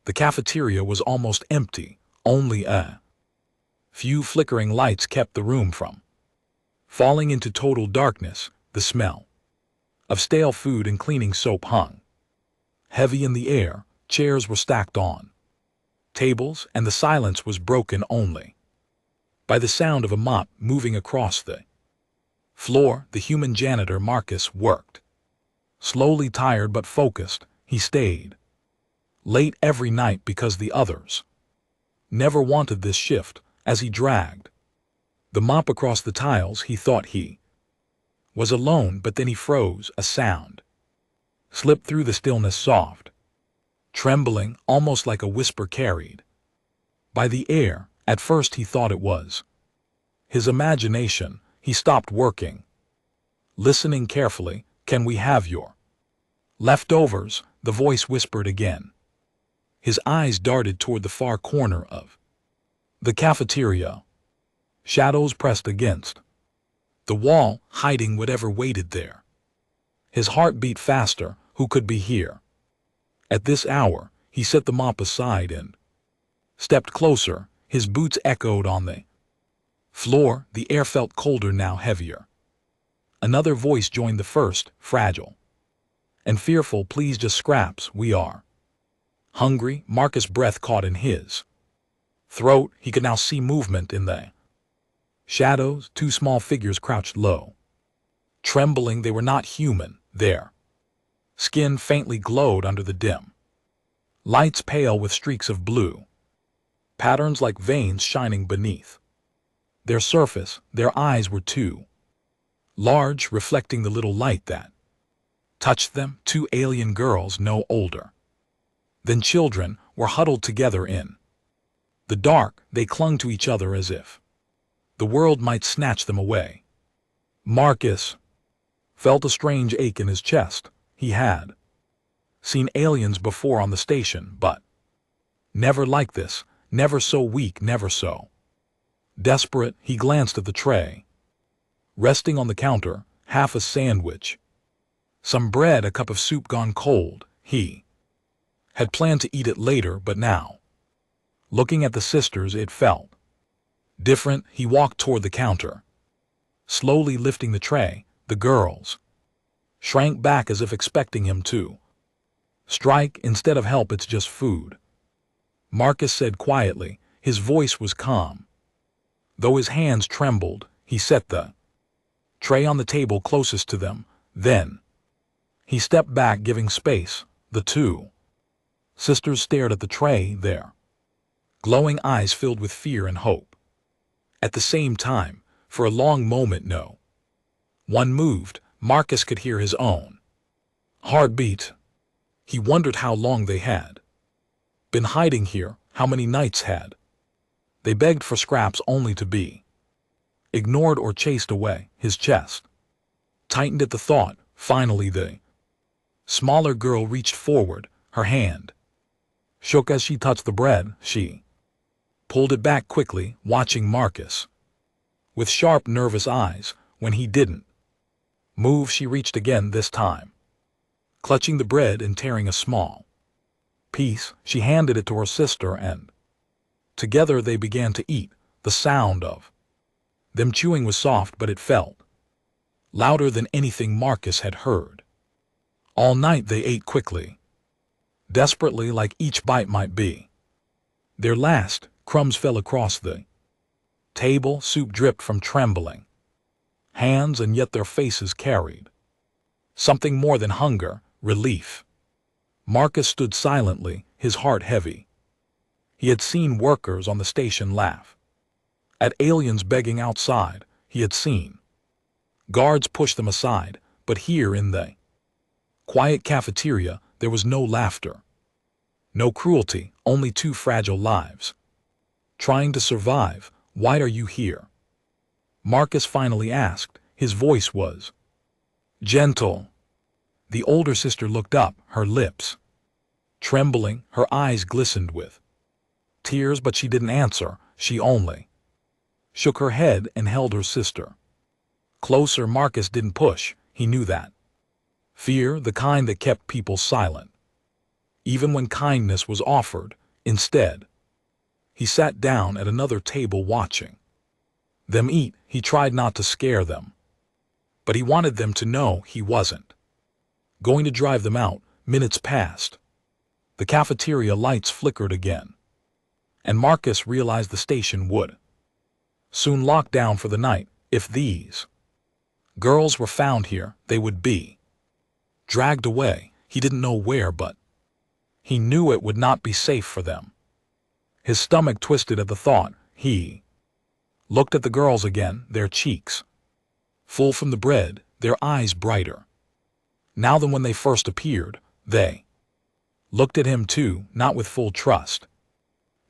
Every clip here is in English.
The cafeteria was almost empty, only a few flickering lights kept the room from falling into total darkness. The smell of stale food and cleaning soap hung heavy in the air. Chairs were stacked on tables, and the silence was broken only by the sound of a mop moving across the floor. The human janitor Marcus worked slowly, tired but focused. He stayed late every night because the others never wanted this shift. As he dragged the mop across the tiles, he thought he was alone, but then he froze. A sound slipped through the stillness, soft, trembling, almost like a whisper carried by the air. At first he thought it was his imagination. He stopped working, listening carefully. "Can we have your leftovers?" the voice whispered again. His eyes darted toward the far corner of the cafeteria. Shadows pressed against the wall, hiding whatever waited there. His heart beat faster. Who could be here at this hour? He set the mop aside and stepped closer. His boots echoed on the floor. The air felt colder now, heavier. Another voice joined the first, fragile and fearful. "Please, just scraps. We are hungry." Marcus' breath caught in his throat. He could now see movement in the shadows. Two small figures crouched low, trembling. They were not human. Their skin faintly glowed under the dim lights, pale with streaks of blue patterns like veins shining beneath their surface. Their eyes were too large, reflecting the little light that touched them. Two alien girls, no older than children, were huddled together in the dark. They clung to each other as if the world might snatch them away. Marcus felt a strange ache in his chest. He had seen aliens before on the station, but never like this, never so weak, never so desperate. He glanced at the tray resting on the counter, half a sandwich, some bread, a cup of soup gone cold. He had planned to eat it later, but now, looking at the sisters, it felt different. He walked toward the counter, slowly lifting the tray. The girls shrank back as if expecting him to strike. "Instead of help, it's just food," Marcus said quietly. His voice was calm, though his hands trembled. He set the tray on the table closest to them. Then he stepped back, giving space. The two sisters stared at the tray, their glowing eyes filled with fear and hope at the same time. For a long moment no one moved. Marcus could hear his own heartbeat. He wondered how long they had been hiding here. How many nights had they begged for scraps only to be ignored or chased away? His chest tightened at the thought. Finally the smaller girl reached forward. Her hand shook as she touched the bread. She pulled it back quickly, watching Marcus with sharp, nervous eyes. When he didn't move, she reached again, this time clutching the bread and tearing a small piece. She handed it to her sister, and together they began to eat. The sound of them chewing was soft, but it felt louder than anything Marcus had heard all night. They ate quickly, desperately, like each bite might be their last. Crumbs fell across the table. Soup dripped from trembling hands, and yet their faces carried something more than hunger, relief. Marcus stood silently, his heart heavy. He had seen workers on the station laugh at aliens begging outside. He had seen guards push them aside, but here in the quiet cafeteria there was no laughter, no cruelty, only two fragile lives trying to survive. "Why are you here?" Marcus finally asked. His voice was gentle. The older sister looked up, her lips trembling. Her eyes glistened with tears, but she didn't answer. She only shook her head and held her sister closer. Marcus didn't push. He knew that fear, the kind that kept people silent, even when kindness was offered. Instead, he sat down at another table watching them eat. He tried not to scare them, but he wanted them to know he wasn't going to drive them out. Minutes passed. The cafeteria lights flickered again, and Marcus realized the station would soon lock down for the night. If these girls were found here, they would be dragged away. He didn't know where, but he knew it would not be safe for them. His stomach twisted at the thought. He looked at the girls again, their cheeks full from the bread, their eyes brighter now than when they first appeared. They looked at him too, not with full trust,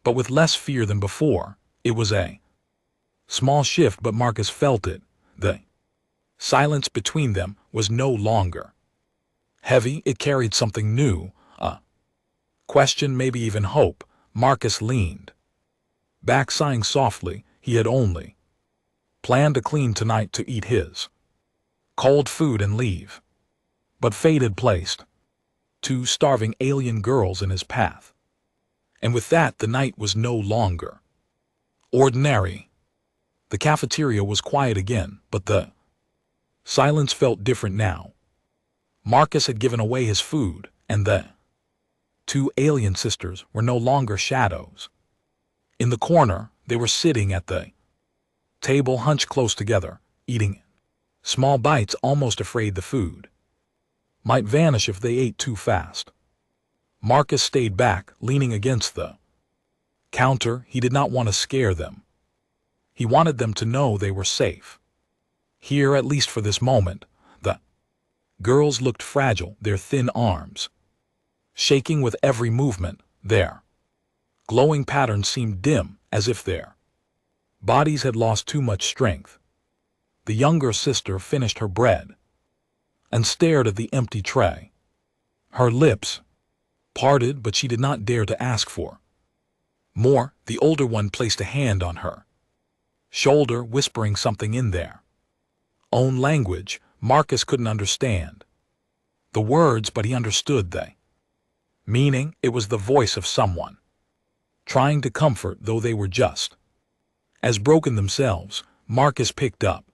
but with less fear than before. It was a small shift, but Marcus felt it. The silence between them was no longer heavy. It carried something new, a question, maybe even hope. Marcus leaned back, sighing softly. He had only planned to clean tonight, to eat his cold food and leave, but fate had placed two starving alien girls in his path. And with that, the night was no longer ordinary. The cafeteria was quiet again, but the silence felt different now. Marcus had given away his food, and the two alien sisters were no longer shadows. In the corner, they were sitting at the table, hunched close together, eating small bites, almost afraid the food might vanish if they ate too fast. Marcus stayed back, leaning against the counter. He did not want to scare them. He wanted them to know they were safe here, at least for this moment. The girls looked fragile, their thin arms shaking with every movement. Their glowing patterns seemed dim, as if their bodies had lost too much strength. The younger sister finished her bread and stared at the empty tray. Her lips parted, but she did not dare to ask for more. The older one placed a hand on her shoulder, whispering something in their own language. Marcus couldn't understand the words, but he understood the meaning. It was the voice of someone trying to comfort, though they were just as broken themselves. Marcus picked up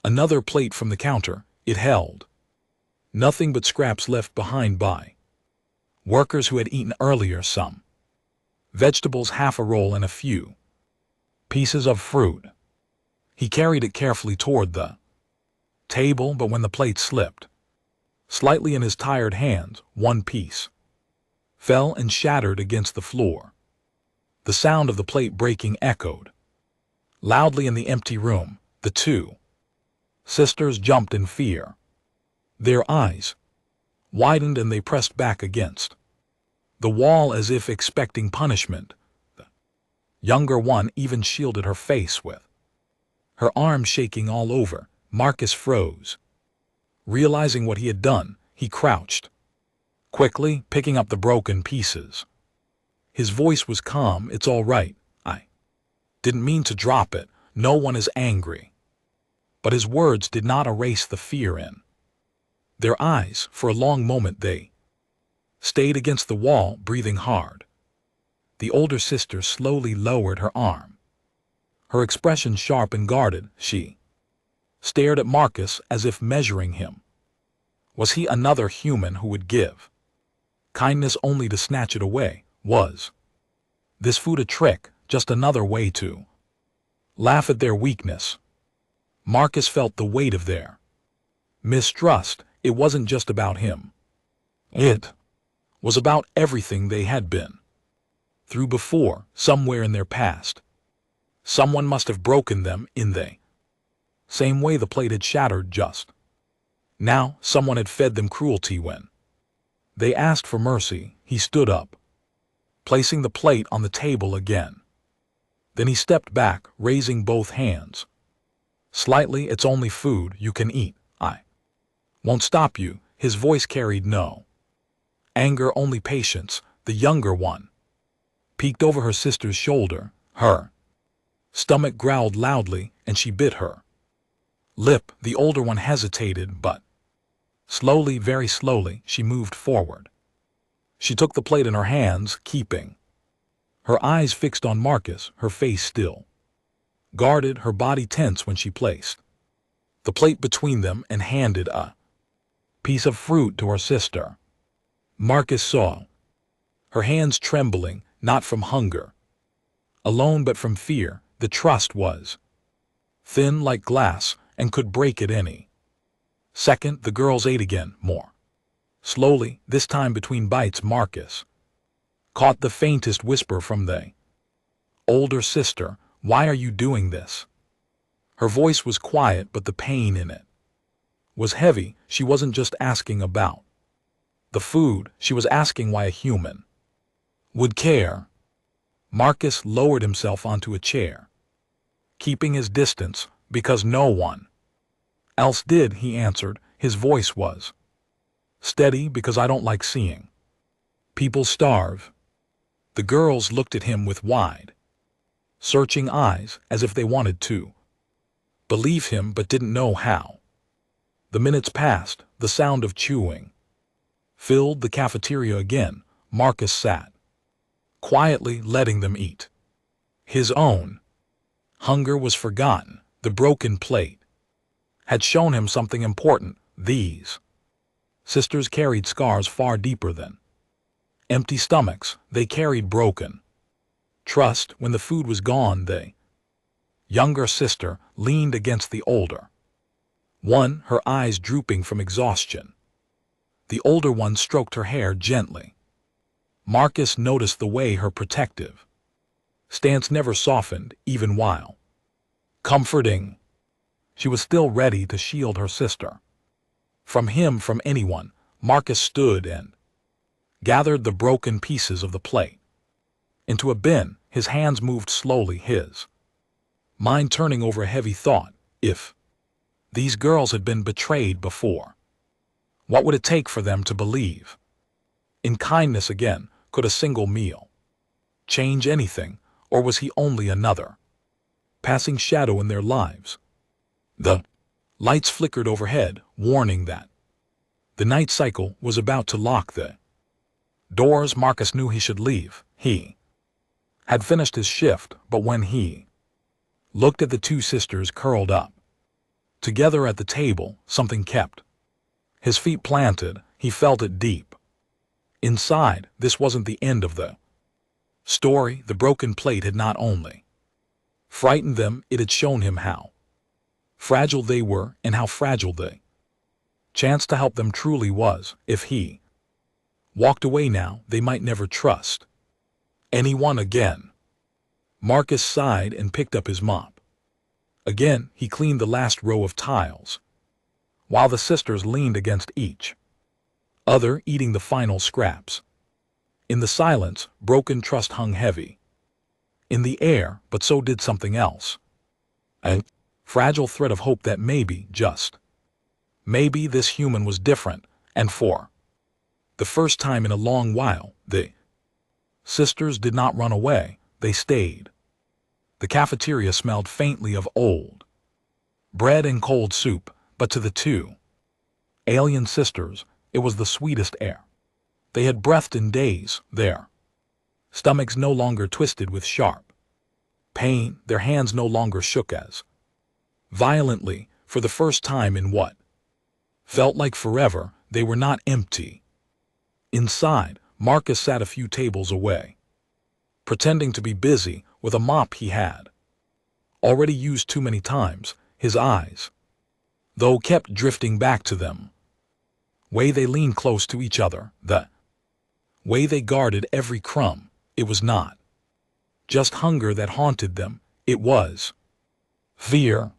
another plate from the counter. It held nothing but scraps left behind by workers who had eaten earlier, some vegetables, half a roll, and a few pieces of fruit. He carried it carefully toward the table, but when the plate slipped slightly in his tired hands, one piece fell and shattered against the floor. The sound of the plate breaking echoed loudly in the empty room. The two sisters jumped in fear. Their eyes widened and they pressed back against the wall as if expecting punishment. The younger one even shielded her face with her arms shaking all over. Marcus froze. Realizing what he had done, he crouched quickly, picking up the broken pieces. His voice was calm. It's all right. I didn't mean to drop it. No one is angry. But his words did not erase the fear in their eyes. For a long moment they stayed against the wall, breathing hard. The older sister slowly lowered her arm, her expression sharp and guarded. She stared at Marcus as if measuring him. Was he another human who would give kindness only to snatch it away? Was this food a trick, just another way to laugh at their weakness? Marcus felt the weight of their mistrust. It wasn't just about him. It was about everything they had been through before. Somewhere in their past, someone must have broken them in the same way the plate had shattered just now. Someone had fed them cruelty when they asked for mercy. He stood up, placing the plate on the table again. Then he stepped back, raising both hands slightly. It's only food. You can eat. I won't stop you. His voice carried no anger, only patience. The younger one peeked over her sister's shoulder. Her stomach growled loudly, and she bit her lip. The older one hesitated, but slowly, very slowly, she moved forward. She took the plate in her hands, keeping her eyes fixed on Marcus, her face still guarded, her body tense when she placed the plate between them and handed a piece of fruit to her sister. Marcus saw her hands trembling, not from hunger alone but from fear. The trust was thin like glass and could break at any second. The girls ate again, more slowly, this time between bites. Marcus caught the faintest whisper from the older sister, "Why are you doing this?" Her voice was quiet, but the pain in it was heavy. She wasn't just asking about the food, she was asking why a human would care. Marcus lowered himself onto a chair, keeping his distance, because no one else did, he answered. His voice was steady, because I don't like seeing people starve. The girls looked at him with wide, searching eyes, as if they wanted to believe him but didn't know how. The minutes passed. The sound of chewing filled the cafeteria again. Marcus sat quietly, letting them eat. His own hunger was forgotten. The broken plate had shown him something important. These sisters carried scars far deeper than empty stomachs. They carried broken trust. When the food was gone, the younger sister leaned against the older one, her eyes drooping from exhaustion. The older one stroked her hair gently. Marcus noticed the way her protective stance never softened, even while comforting. She was still ready to shield her sister from him, from anyone. Marcus stood and gathered the broken pieces of the plate into a bin. His hands moved slowly, his mind turning over a heavy thought. If these girls had been betrayed before, what would it take for them to believe in kindness again? Could a single meal change anything, or was he only another passing shadow in their lives? The lights flickered overhead, warning that the night cycle was about to lock the doors. Marcus knew he should leave. He had finished his shift, but when he looked at the two sisters curled up together at the table, something kept his feet planted. He felt it deep inside. This wasn't the end of the story. The broken plate had not only frightened them, it had shown him how fragile they were and how fragile the chance to help them truly was. If he walked away now, they might never trust anyone again. Marcus sighed and picked up his mop. Again, he cleaned the last row of tiles, while the sisters leaned against each other, eating the final scraps. In the silence, broken trust hung heavy in the air, but so did something else. A fragile thread of hope that maybe, just maybe, this human was different, and for the first time in a long while, the sisters did not run away. They stayed. The cafeteria smelled faintly of old bread and cold soup, but to the two alien sisters, it was the sweetest air they had breathed in days. Their stomachs no longer twisted with sharp pain. Their hands no longer shook as violently. For the first time in what felt like forever, they were not empty inside. Marcus sat a few tables away, pretending to be busy with a mop he had already used too many times. His eyes, though, kept drifting back to them way they leaned close to each other, the way they guarded every crumb. It was not just hunger that haunted them, it was fear.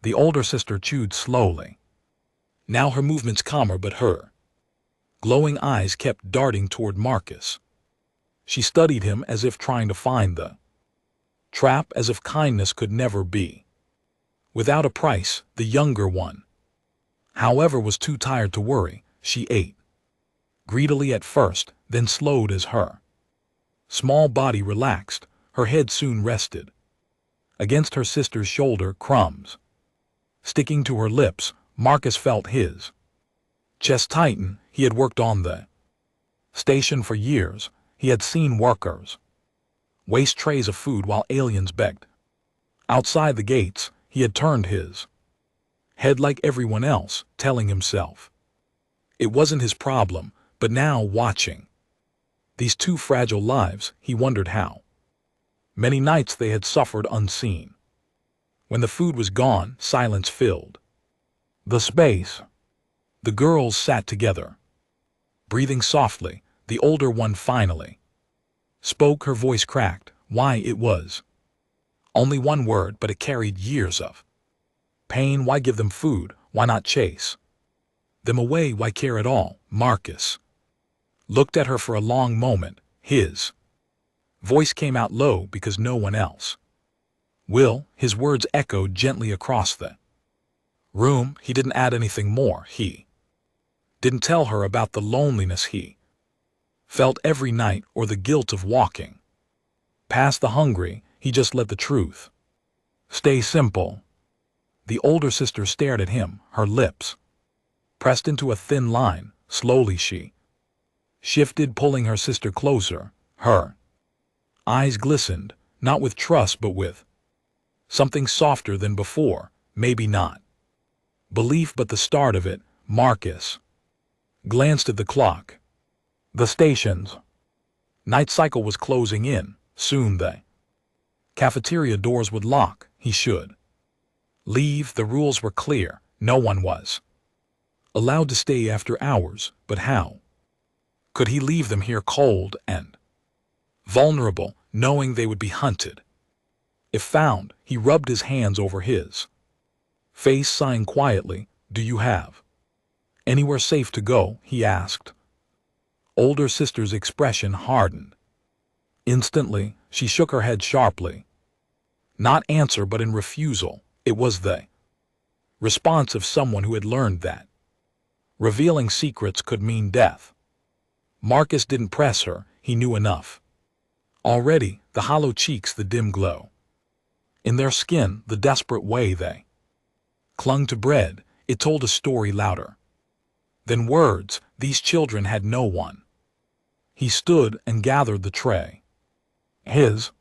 The older sister chewed slowly. Now her movements calmer, but her glowing eyes kept darting toward Marcus. She studied him as if trying to find the trap, as if kindness could never be without a price. The younger one, however, was too tired to worry. She ate greedily at first, then slowed as her small body relaxed. Her head soon rested against her sister's shoulder, crumbs sticking to her lips. Marcus felt his chest tighten. He had worked on the Station for years, he had seen workers waste trays of food while aliens begged. Outside the gates, he had turned his head like everyone else, telling himself it wasn't his problem, but now watching these two fragile lives, he wondered how many nights they had suffered unseen. When the food was gone, silence filled the space. The girls sat together, breathing softly. The older one finally spoke, her voice cracked. Why, it was only one word, but it carried years of pain. Why give them food? Why not chase them away? Why care at all? Marcus looked at her for a long moment. His voice came out low because no one else will. His words echoed gently across the room. He didn't add anything more. He didn't tell her about the loneliness he felt every night or the guilt of walking past the hungry. He just let the truth stay simple. The older sister stared at him, her lips pressed into a thin line. Slowly she shifted, pulling her sister closer. Her eyes glistened, not with trust but with something softer than before. Maybe not belief, but the start of it. Marcus glanced at the clock. The station's night cycle was closing in. Soon the cafeteria doors would lock. He should leave. The rules were clear. No one was allowed to stay after hours. But how could he leave them here, cold and vulnerable, knowing they would be hunted if found? He rubbed his hands over his face, sighing quietly. Do you have anywhere safe to go? He asked. Older sister's expression hardened. Instantly, she shook her head sharply. Not answer, but in refusal. It was the response of someone who had learned that revealing secrets could mean death. Marcus didn't press her. He knew enough already. The hollow cheeks, the dim glow in their skin, the desperate way they clung to bread. It told a story louder than words. These children had no one. He stood and gathered the tray. His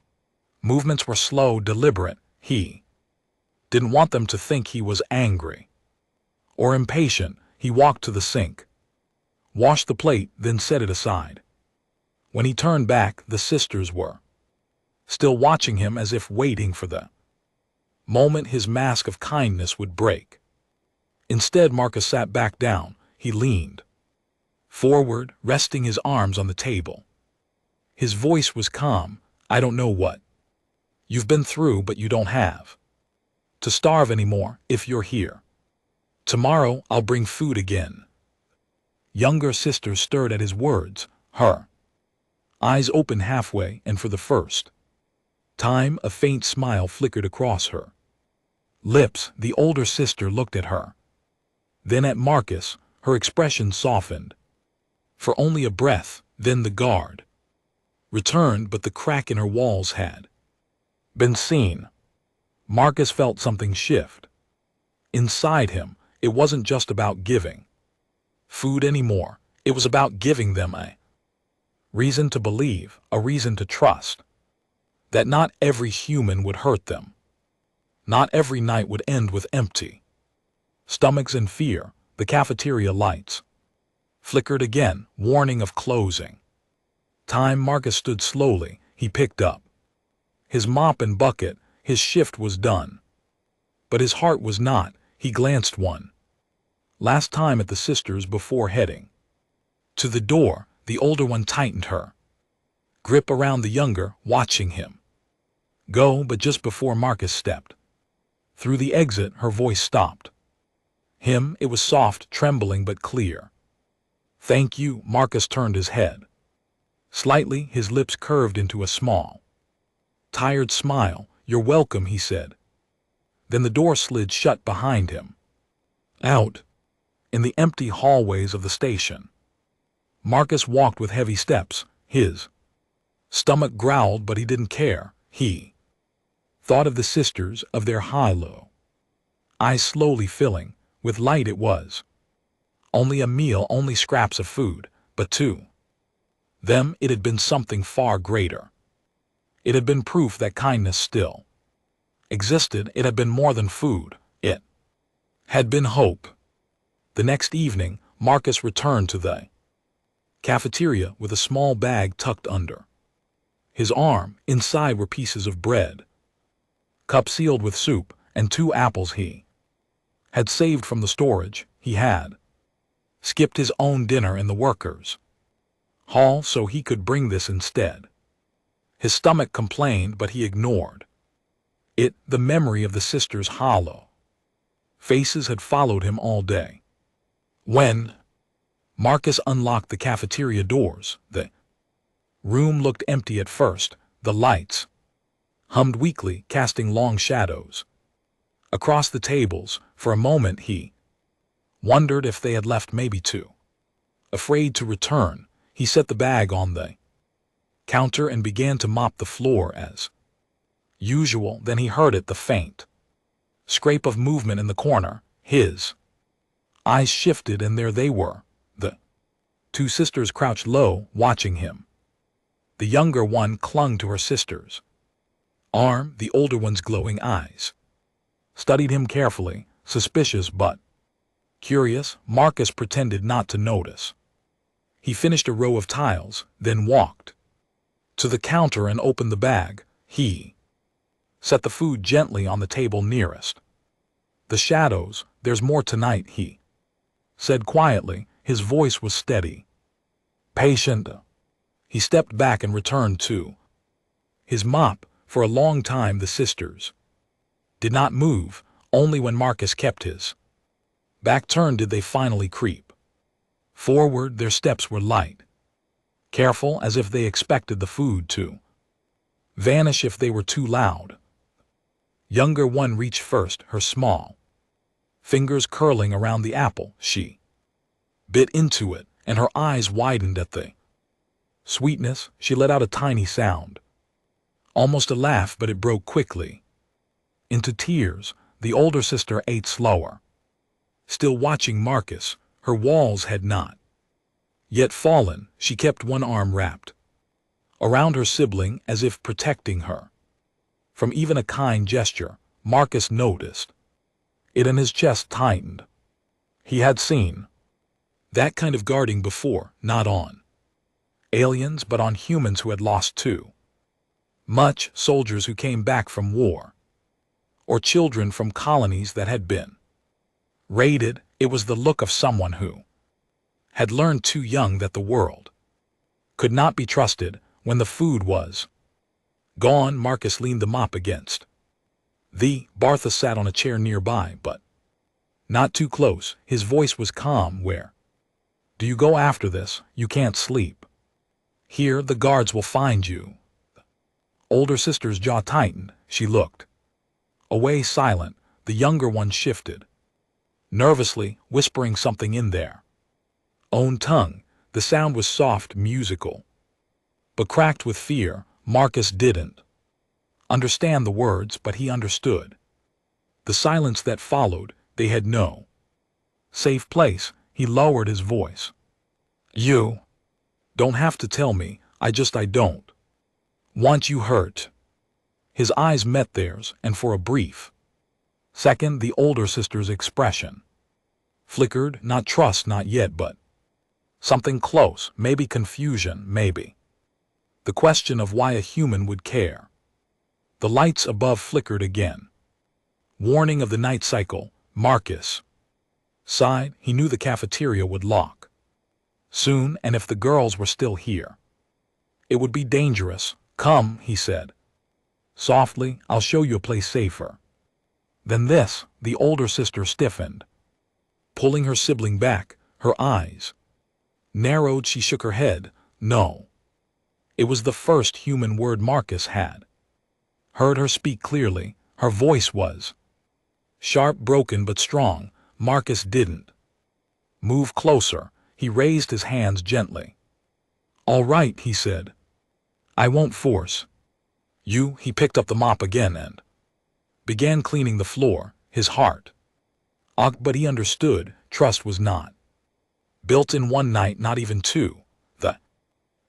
movements were slow, deliberate. He didn't want them to think he was angry or impatient. He walked to the sink, washed the plate, then set it aside. When he turned back, the sisters were still watching him, as if waiting for the moment his mask of kindness would break. Instead, Marcus sat back down. He leaned forward, resting his arms on the table. His voice was calm. I don't know what you've been through, but you don't have to starve anymore if you're here. Tomorrow I'll bring food again. Younger sister stirred at his words, her eyes open halfway, and for the first time a faint smile flickered across her lips. The older sister looked at her, then at Marcus. Her expression softened for only a breath. Then the guard returned, but the crack in her walls had been seen. Marcus felt something shift inside him. It wasn't just about giving food anymore. It was about giving them a reason to believe, a reason to trust that not every human would hurt them. Not every night would end with empty stomachs and fear. The cafeteria lights flickered again, warning of closing time. Marcus stood slowly. He picked up his mop and bucket. His shift was done, but his heart was not. He glanced one last time at the sisters before heading to the door. The older one tightened her grip around the younger, watching him go. But just before Marcus stepped through the exit, her voice stopped him. It was soft, trembling, but clear. Thank you. Marcus turned his head slightly. His lips curved into a small, tired smile. You're welcome, he said. Then the door slid shut behind him. Out in the empty hallways of the station, Marcus walked with heavy steps. His stomach growled, but he didn't care. He thought of the sisters, of their high-low eyes slowly filling with light. It was only a meal, only scraps of food, but two Them, it had been something far greater. It had been proof that kindness still existed. It had been more than food. It had been hope. The next evening, Marcus returned to the cafeteria with a small bag tucked under his arm. Inside were pieces of bread, cup sealed with soup, and 2 apples he had saved from the storage. He had skipped his own dinner in the workers' hall so he could bring this instead. His stomach complained, but he ignored it. The memory of the sisters' hollow faces had followed him all day. When Marcus unlocked the cafeteria doors, the room looked empty at first. The lights hummed weakly, casting long shadows across the tables. For a moment he wondered if they had left, maybe too afraid to return. He set the bag on the counter and began to mop the floor as usual. Then he heard it, the faint scrape of movement in the corner. His eyes shifted, and there they were. The 2 sisters crouched low, watching him. The younger one clung to her sister's arm. The older one's glowing eyes studied him carefully, suspicious but curious. Marcus pretended not to notice. He finished a row of tiles, then walked to the counter and opened the bag. He set the food gently on the table nearest the shadows. "There's more tonight," he said quietly. His voice was steady, patient. He stepped back and returned to his mop. For a long time the sisters did not move. Only when Marcus kept his back turned did they finally creep forward. Their steps were light, careful, as if they expected the food to vanish if they were too loud. Younger one reached first, her small fingers curling around the apple. She bit into it, and her eyes widened at the sweetness. She let out a tiny sound, almost a laugh, but it broke quickly into tears. The older sister ate slower, still watching Marcus. Her walls had not yet fallen. She kept one arm wrapped around her sibling, as if protecting her from even a kind gesture. Marcus noticed it, and his chest tightened. He had seen that kind of guarding before, not on aliens, but on humans who had lost too much. Soldiers who came back from war, or children from colonies that had been raided. It was the look of someone who had learned too young that the world could not be trusted. When the food was gone, Marcus leaned the mop against Bartha sat on a chair nearby, but not too close. His voice was calm. "Where do you go after this? You can't sleep here. The guards will find you." The older sister's jaw tightened. She looked away, silent. The younger one shifted nervously, whispering something in their own tongue. The sound was soft, musical, but cracked with fear. Marcus didn't understand the words, but he understood the silence that followed. They had no safe place. He lowered his voice. "You don't have to tell me. I don't want you hurt." His eyes met theirs, and for a brief second the older sister's expression flickered. Not trust, not yet, but something close. Maybe confusion, maybe the question of why a human would care. The lights above flickered again, warning of the night cycle. Marcus sighed. He knew the cafeteria would lock soon, and if the girls were still here, it would be dangerous. "Come," he said softly, "I'll show you a place safer than this." The older sister stiffened, pulling her sibling back. Her eyes narrowed. She shook her head. "No." It was the first human word Marcus had heard her speak clearly. Her voice was sharp, broken, but strong. Marcus didn't move closer. He raised his hands gently. "All right," he said. "I won't force you." He picked up the mop again and began cleaning the floor. His heart ached, but he understood. Trust was not built in one night, not even two. The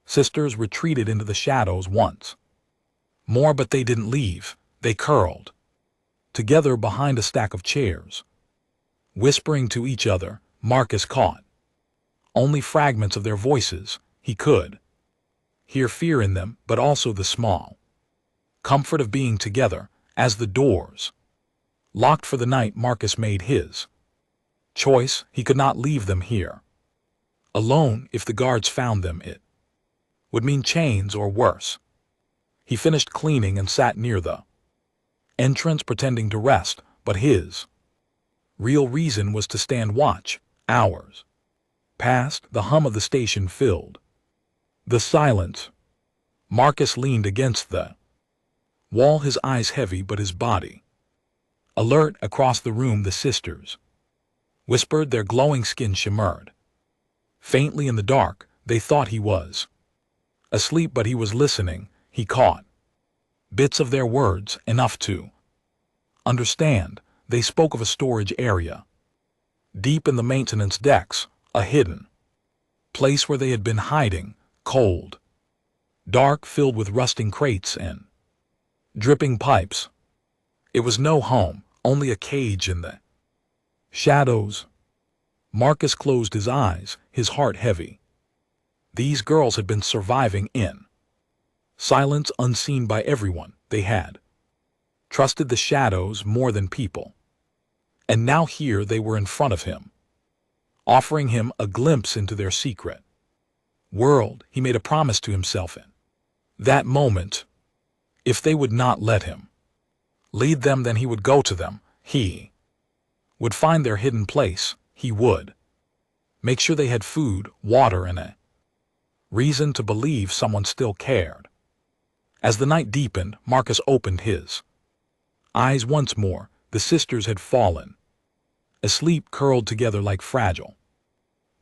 Sisters retreated into the shadows once more, but they didn't leave. They curled together behind a stack of chairs, whispering to each other. Marcus caught only fragments of their voices. He could hear fear in them, but also the small comfort of being together. As the doors locked for the night, Marcus made his choice. He could not leave them here alone. If the guards found them, it would mean chains or worse. He finished cleaning and sat near the entrance, pretending to rest, but his real reason was to stand watch. Hours passed. The hum of the station filled the silence. Marcus leaned against the wall, his eyes heavy but his body alert. Across the room the sisters whispered, their glowing skin shimmered faintly in the dark. They thought he was asleep, but he was listening. He caught bits of their words, enough to understand. They spoke of a storage area deep in the maintenance decks, a hidden place where they had been hiding, cold, dark, filled with rusting crates and dripping pipes. It was no home, only a cage in the shadows. Marcus closed his eyes, his heart heavy. These girls had been surviving in silence, unseen by everyone. They had trusted the shadows more than people. And now here they were in front of him, offering him a glimpse into their secret world. He made a promise to himself in that moment. If they would not let him lead them, then he would go to them. He would find their hidden place. He would make sure they had food, water, and a reason to believe someone still cared. As the night deepened, Marcus opened his eyes once more. The sisters had fallen asleep, curled together like fragile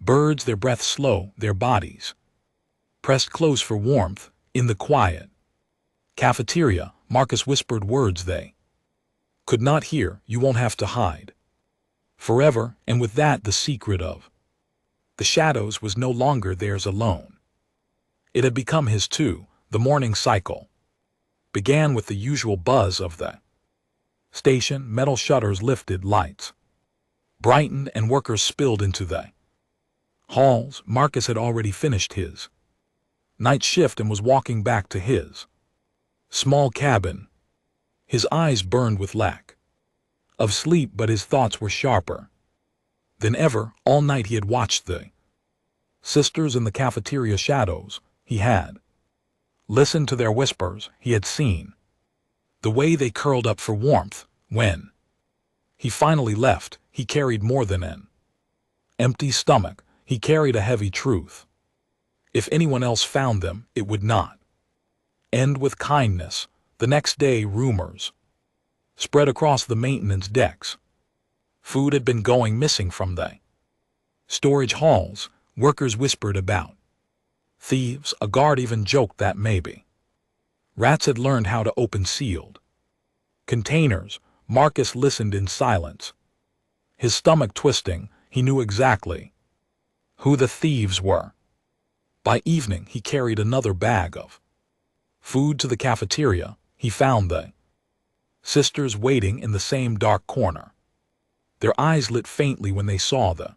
birds, their breath slow, their bodies pressed close for warmth. In the quiet cafeteria, Marcus whispered words they could not hear. You won't have to hide forever. And with that, the secret of the shadows was no longer theirs alone. It had become his too. The morning cycle began with the usual buzz of the station. Metal shutters lifted, lights brightened, and workers spilled into the halls. Marcus had already finished his night shift and was walking back to his small cabin. His eyes burned with lack of sleep, but his thoughts were sharper than ever. All night he had watched the sisters in the cafeteria shadows. He had listened to their whispers. He had seen the way they curled up for warmth. When he finally left, he carried more than an empty stomach. He carried a heavy truth. If anyone else found them, it would not end with kindness. The next day, rumors spread across the maintenance decks. Food had been going missing from the storage halls. Workers whispered about thieves. A guard even joked that maybe rats had learned how to open sealed containers. Marcus listened in silence, his stomach twisting. He knew exactly who the thieves were. By evening, he carried another bag of food to the cafeteria. He found the sisters waiting in the same dark corner. Their eyes lit faintly when they saw the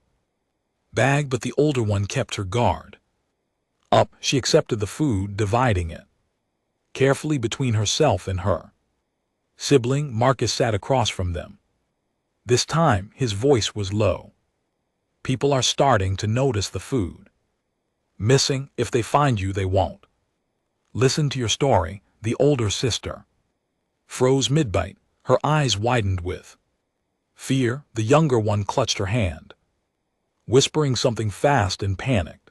bag, but the older one kept her guard up. She accepted the food, dividing it carefully between herself and her sibling. Marcus sat across from them. This time, his voice was low. People are starting to notice the food missing. If they find you, they won't listen to your story. The older sister froze mid-bite. Her eyes widened with fear. The younger one clutched her hand, whispering something fast and panicked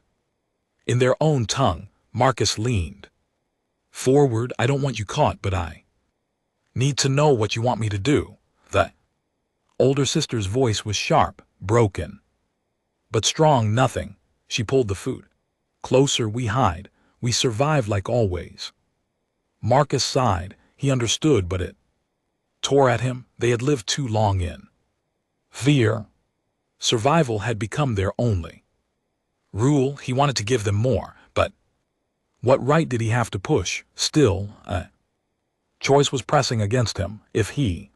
in their own tongue. Marcus leaned forward. I don't want you caught, but I need to know what you want me to do. The older sister's voice was sharp, broken, but strong. Nothing. She pulled the food closer. We hide. We survive like always. Marcus sighed. He understood, but it tore at him. They had lived too long in fear. Survival had become their only rule. He wanted to give them more, but What right did he have to push? Still, choice was pressing against him. If he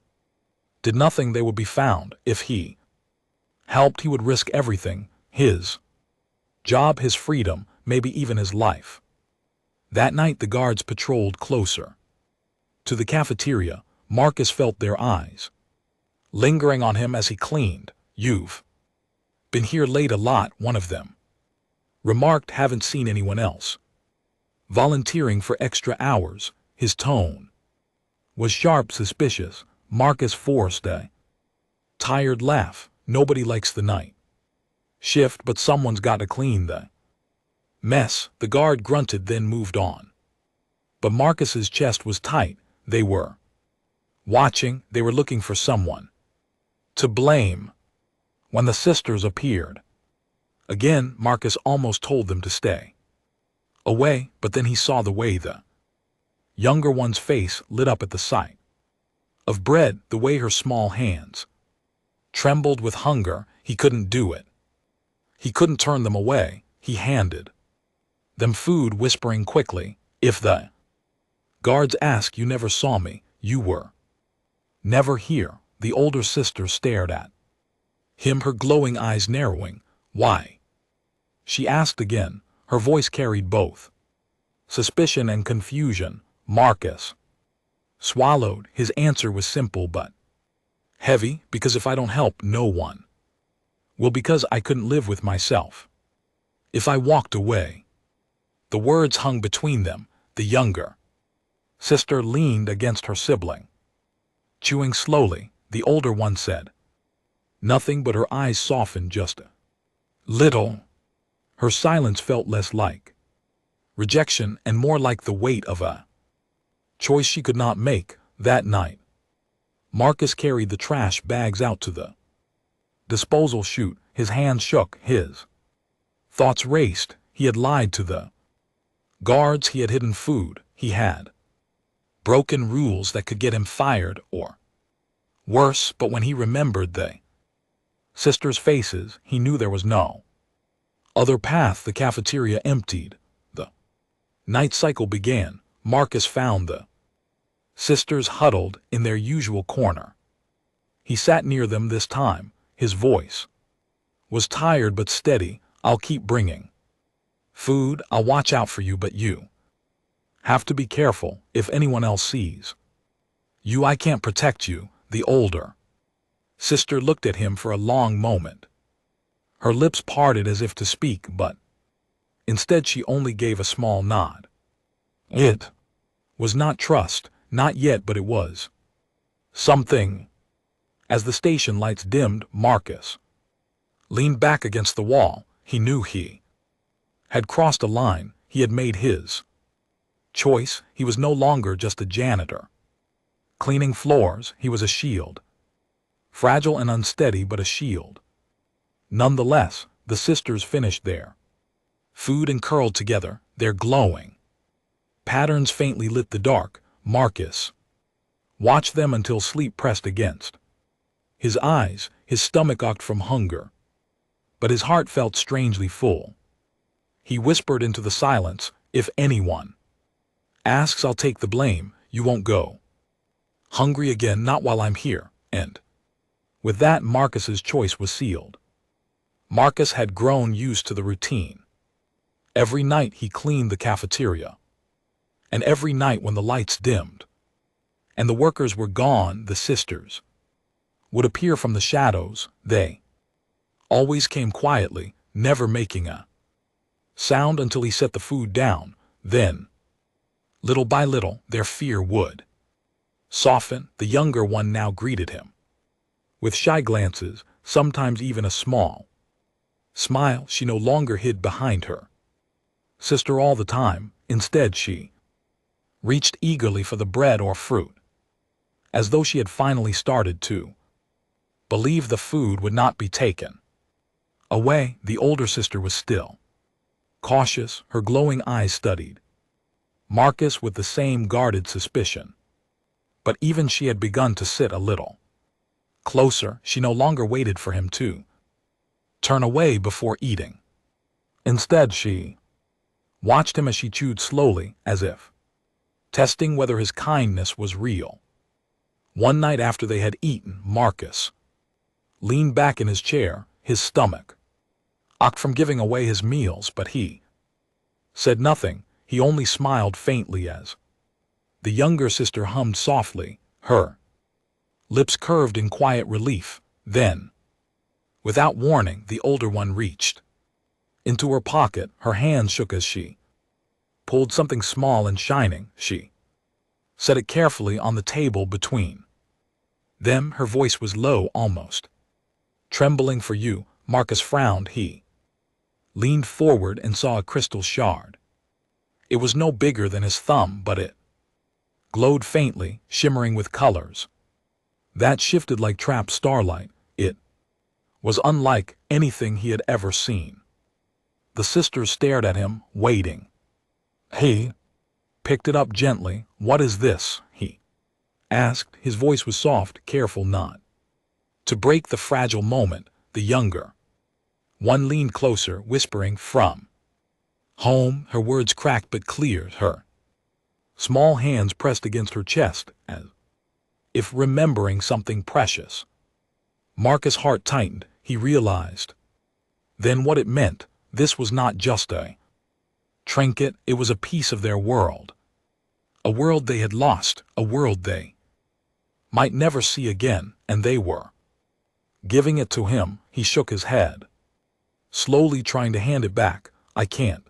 did nothing, they would be found. If he helped, he would risk everything. His job, his freedom, maybe even his life. That night the guards patrolled closer to the cafeteria. Marcus felt their eyes lingering on him as he cleaned. "You've been here late a lot," one of them remarked. "Haven't seen anyone else volunteering for extra hours." His tone was sharp, suspicious. Marcus forced a tired laugh. "Nobody likes the night shift, but someone's got to clean the mess." The guard grunted, then moved on. But Marcus's chest was tight. They were watching. They were looking for someone to blame. When the sisters appeared again, Marcus almost told them to stay away, but then he saw the way the younger one's face lit up at the sight of bread, the way her small hands trembled with hunger. He couldn't do it. He couldn't turn them away. He handed them food, whispering quickly, "If the guards ask, you never saw me. You were never here." The older sister stared at him, her glowing eyes narrowing. "Why?" she asked again. Her voice carried both suspicion and confusion. Marcus swallowed. His answer was simple but heavy. "Because if I don't help, no one will. Because I couldn't live with myself if I walked away." The words hung between them. The younger sister leaned against her sibling, chewing slowly. The older one said nothing, but her eyes softened just a little. Her silence felt less like rejection and more like the weight of a choice she could not make. That night, Marcus carried the trash bags out to the disposal chute. His hands shook. His thoughts raced. He had lied to the guards. He had hidden food. He had broken rules that could get him fired or worse. But when he remembered the sisters' faces, he knew there was no other path. The cafeteria emptied. The night cycle began. Marcus found the sisters huddled in their usual corner. He sat near them this time. His voice was tired but steady. "I'll keep bringing food. I'll watch out for you, but you have to be careful. If anyone else sees you, I can't protect you." The older sister looked at him for a long moment. Her lips parted as if to speak, but instead she only gave a small nod. It was not trust, not yet, but it was something. As the station lights dimmed, Marcus leaned back against the wall. He knew he had crossed a line. He had made his choice. He was no longer just a janitor cleaning floors. He was a shield. Fragile and unsteady, but a shield. Nonetheless, the sisters finished their food and curled together. Their glowing patterns faintly lit the dark. Marcus watched them until sleep pressed against his eyes. His stomach ached from hunger, but his heart felt strangely full. He whispered into the silence, "If anyone asks, I'll take the blame. You won't go hungry again, not while I'm here." And with that, Marcus's choice was sealed. Marcus had grown used to the routine. Every night he cleaned the cafeteria, and every night when the lights dimmed and the workers were gone, the sisters would appear from the shadows. They always came quietly, never making a sound until he set the food down. Then, little by little, their fear would soften. The younger one now greeted him with shy glances, sometimes even a small smile. She no longer hid behind her sister all the time. Instead, she reached eagerly for the bread or fruit, as though she had finally started to believe the food would not be taken away. The older sister was still cautious, her glowing eyes studied Marcus with the same guarded suspicion. But even she had begun to sit a little closer. She no longer waited for him to turn away before eating. Instead, she watched him as she chewed slowly, as if testing whether his kindness was real. One night after they had eaten, Marcus leaned back in his chair, his stomach ache from giving away his meals, but he said nothing. He only smiled faintly as the younger sister hummed softly, her lips curved in quiet relief. Then, without warning, the older one reached into her pocket. Her hand shook as she pulled something small and shining. She set it carefully on the table between them. Her voice was low, almost trembling. "For you." Marcus frowned. He leaned forward and saw a crystal shard. It was no bigger than his thumb, but it glowed faintly, shimmering with colors that shifted like trapped starlight. It was unlike anything he had ever seen. The sisters stared at him, waiting. He picked it up gently. "What is this?" he asked. His voice was soft, careful not to break the fragile moment. The younger one leaned closer, whispering, "From home." Her words cracked but clear. Her small hands pressed against her chest, as if remembering something precious. Marcus' heart tightened. He realized then what it meant. This was not just a trinket, it was a piece of their world. A world they had lost, a world they might never see again, and they were giving it to him. He shook his head, slowly trying to hand it back. "I can't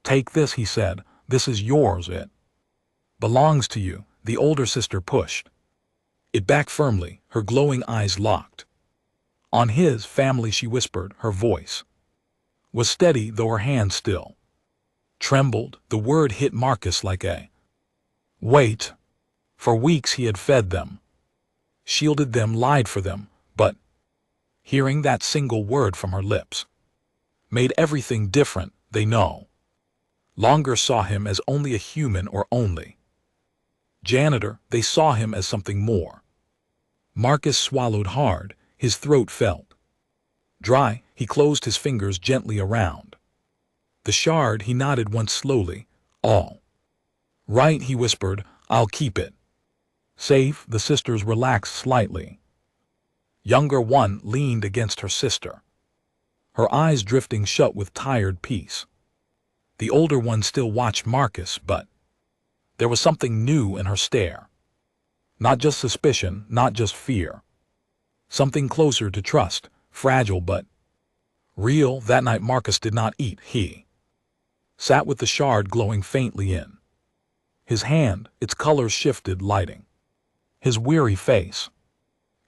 take this," he said. "This is yours. It belongs to you." The older sister pushed it back firmly, her glowing eyes locked on his. "Family," she whispered. Her voice was steady, though her hand still trembled. The word hit Marcus like a weight. For weeks he had fed them, shielded them, lied for them, but hearing that single word from her lips made everything different. They no longer saw him as only a human or only janitor. They saw him as something more. Marcus swallowed hard. His throat felt dry. He closed his fingers gently around the shard. He nodded once slowly. "All right," he whispered. "I'll keep it safe." The sisters relaxed slightly. Younger one leaned against her sister, her eyes drifting shut with tired peace. The older one still watched Marcus, but there was something new in her stare. Not just suspicion, not just fear. Something closer to trust, fragile but real. That night Marcus did not eat. He sat with the shard glowing faintly in his hand. Its colors shifted, lighting his weary face.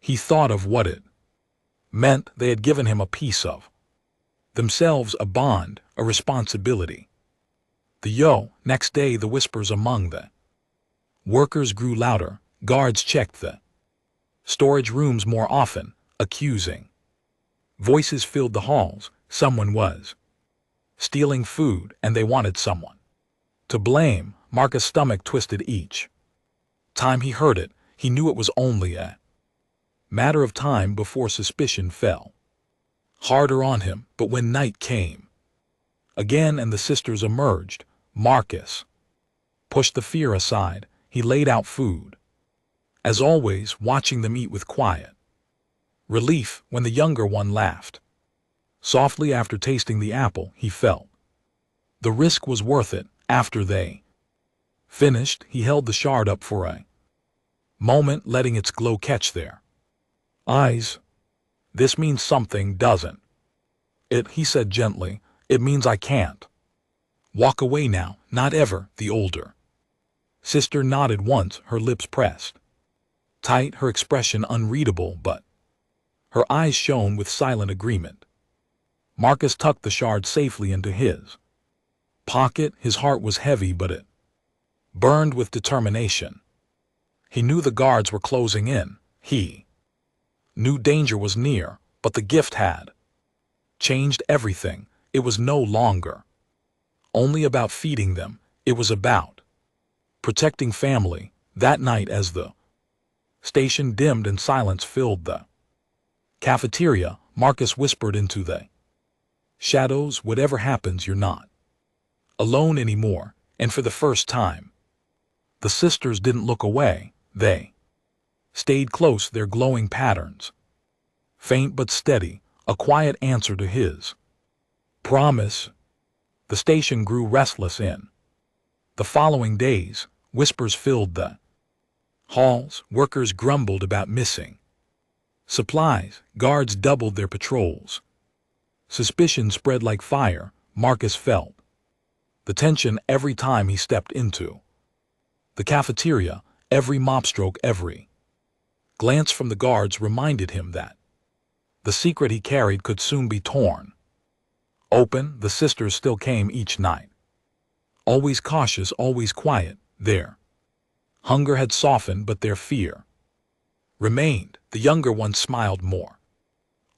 He thought of what it meant. They had given him a piece of themselves, a bond, a responsibility. Next day the whispers among the workers grew louder. Guards checked the storage rooms more often. Accusing voices filled the halls. Someone was stealing food, and they wanted someone to blame. Marcus' stomach twisted each time he heard it. He knew it was only a matter of time before suspicion fell harder on him. But when night came again and the sisters emerged, Marcus pushed the fear aside. He laid out food, as always, watching them eat with quiet relief. When the younger one laughed softly after tasting the apple, he felt the risk was worth it. After they finished, he held the shard up for a moment, letting its glow catch their eyes. "This means something, doesn't it?" he said gently. "It means I can't walk away now, not ever." The older sister nodded once, her lips pressed tight, her expression unreadable, but her eyes shone with silent agreement. Marcus tucked the shard safely into his pocket. His heart was heavy, but it burned with determination. He knew the guards were closing in. He knew danger was near, but the gift had changed everything. It was no longer only about feeding them. It was about protecting family. That night, as the station dimmed and silence filled the cafeteria, Marcus whispered into the shadows, "Whatever happens, you're not alone anymore, and for the first time. The sisters didn't look away, they stayed close, their glowing patterns. Faint but steady, a quiet answer to his promise. The station grew restless in the following days. Whispers filled the halls, workers grumbled about missing supplies, guards doubled their patrols. Suspicion spread like fire. Marcus felt the tension every time he stepped into the cafeteria. Every mop stroke, every glance from the guards reminded him that the secret he carried could soon be torn open. The sisters still came each night, always cautious, always quiet. Their hunger had softened, but their fear remained. The younger one smiled more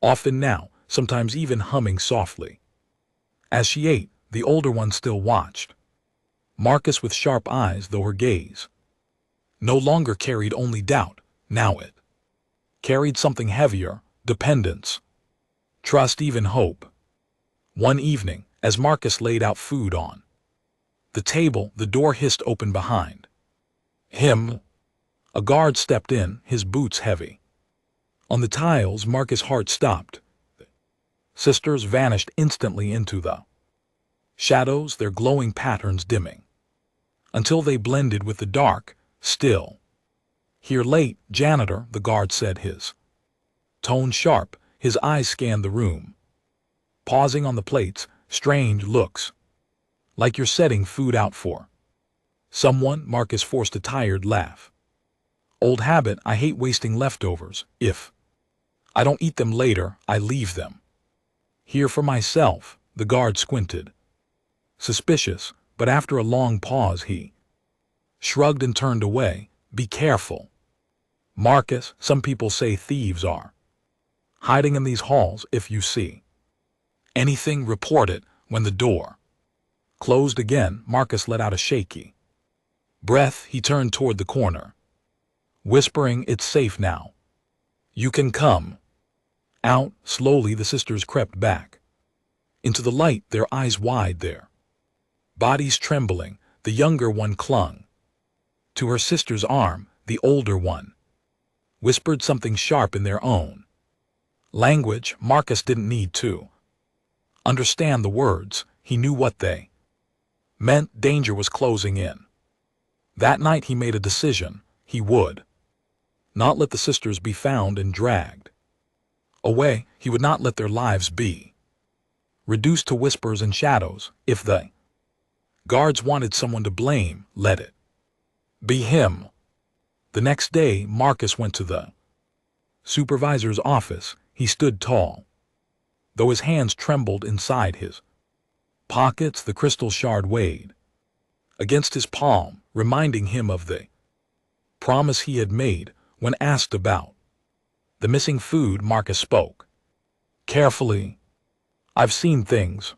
often now, sometimes even humming softly. As she ate, the older one still watched Marcus with sharp eyes, though her gaze no longer carried only doubt. Now it carried something heavier, dependence, trust, even hope. One evening, as Marcus laid out food on the table, the door hissed open behind him. A guard stepped in, his boots heavy on the tiles. Marcus' heart stopped. The sisters vanished instantly into the shadows, their glowing patterns dimming until they blended with the dark. Still here late, janitor, the guard said, his tone sharp. His eyes scanned the room, pausing on the plates. Strange looks, like you're setting food out for someone. Marcus forced a tired laugh. Old habit. I hate wasting leftovers. If I don't eat them later, I leave them here for myself. The guard squinted, suspicious, but after a long pause he shrugged and turned away. Be careful, Marcus. Some people say thieves are hiding in these halls. If you see anything, report it. When the door closed again, Marcus let out a shaky breath. He turned toward the corner, whispering, "It's safe now. You can come out." Slowly the sisters crept back into the light, their eyes wide, their bodies trembling. The younger one clung to her sister's arm. The older one whispered something sharp in their own language. Marcus didn't need to understand the words. He knew what they meant. Danger was closing in. That night he made a decision. He would not let the sisters be found and dragged away. He would not let their lives be reduced to whispers and shadows. If the guards wanted someone to blame, let it be him. The next day, Marcus went to the supervisor's office. He stood tall, though his hands trembled inside his pockets. The crystal shard weighed against his palm, reminding him of the promise he had made. When asked about the missing food, Marcus spoke carefully. "I've seen things.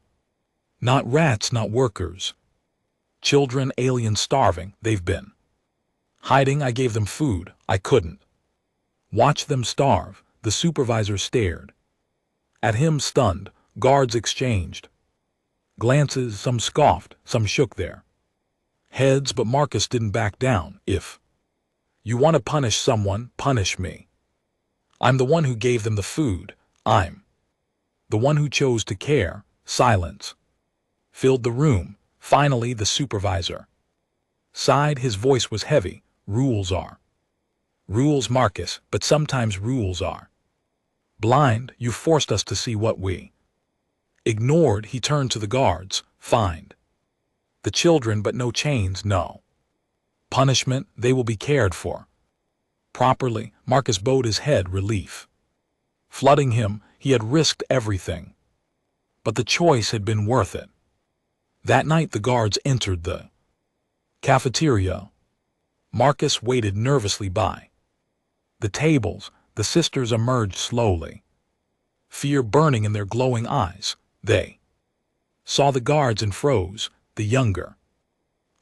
Not rats, not workers. Children, aliens starving. They've been hiding. I gave them food. I couldn't watch them starve." The supervisor stared at him, stunned. Guards exchanged glances. Some scoffed, some shook their heads, but Marcus didn't back down. "If you want to punish someone, punish me. I'm the one who gave them the food. I'm the one who chose to care." Silence filled the room. Finally, the supervisor sighed. His voice was heavy. "Rules are rules, Marcus, but sometimes rules are blind. You forced us to see what we ignored." He turned to the guards. "Find the children, but no chains, no punishment. They will be cared for properly." Marcus bowed his head, relief flooding him. He had risked everything, but the choice had been worth it. That night the guards entered the cafeteria. Marcus waited nervously by the tables. The sisters emerged slowly, fear burning in their glowing eyes. They saw the guards and froze. The younger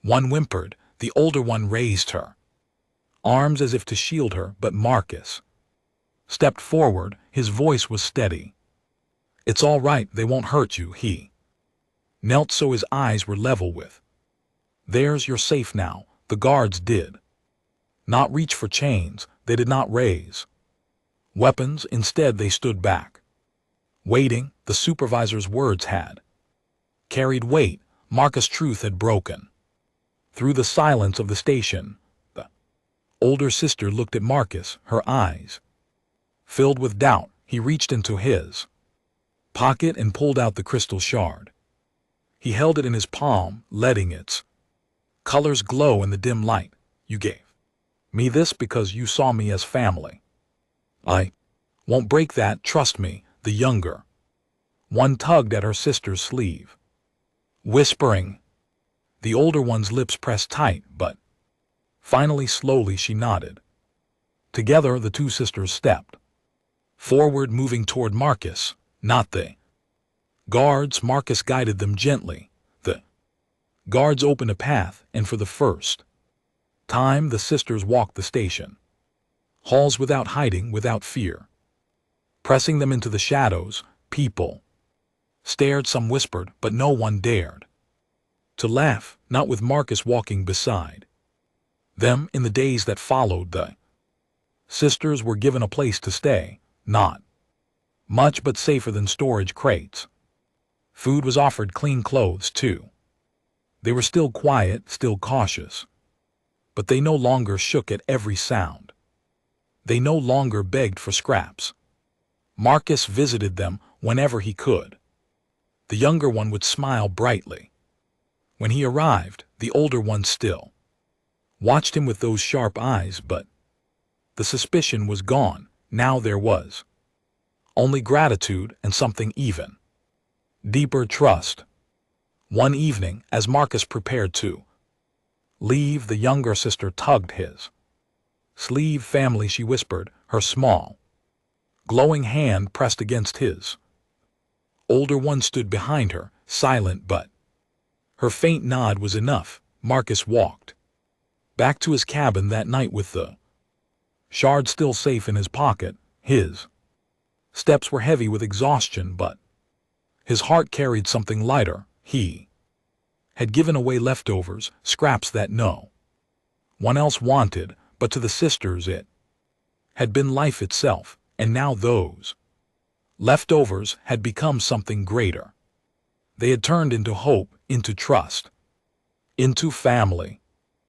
one whimpered. The older one raised her arms as if to shield her, but Marcus stepped forward. His voice was steady. "It's all right. They won't hurt you," he knelt so his eyes were level with theirs. "You're safe now." The guards did not reach for chains, they did not raise weapons, instead they stood back, waiting. The supervisor's words had carried weight. Marcus' truth had broken through the silence of the station. The older sister looked at Marcus, her eyes filled with doubt. He reached into his pocket and pulled out the crystal shard. He held it in his palm, letting its colors glow in the dim light. "You gave me this because you saw me as family. I won't break that, trust me." The younger one tugged at her sister's sleeve, whispering. The older one's lips pressed tight, but finally, slowly, she nodded. Together, the two sisters stepped forward, moving toward Marcus, not the guards. Marcus guided them gently. The guards opened a path, and for the first time, the sisters walked the station halls without hiding, without fear. Pressing them into the shadows, people stared, some whispered, but no one dared to laugh, not with Marcus walking beside them. In the days that followed, the sisters were given a place to stay, not much but safer than storage crates. Food was offered, clean clothes too. They were still quiet, still cautious, but they no longer shook at every sound. They no longer begged for scraps. Marcus visited them whenever he could. The younger one would smile brightly when he arrived. The older one still watched him with those sharp eyes, but the suspicion was gone. Now there was only gratitude and something even deeper, trust. One evening, as Marcus prepared to leave, the younger sister tugged his sleeve. "Family," she whispered, her small, glowing hand pressed against his. Older one stood behind her, silent, but her faint nod was enough. Marcus walked back to his cabin that night with the shard still safe in his pocket. His steps were heavy with exhaustion, but his heart carried something lighter. He had given away leftovers, scraps that no one else wanted, but to the sisters it had been life itself, and now those leftovers had become something greater. They had turned into hope, into trust, into family.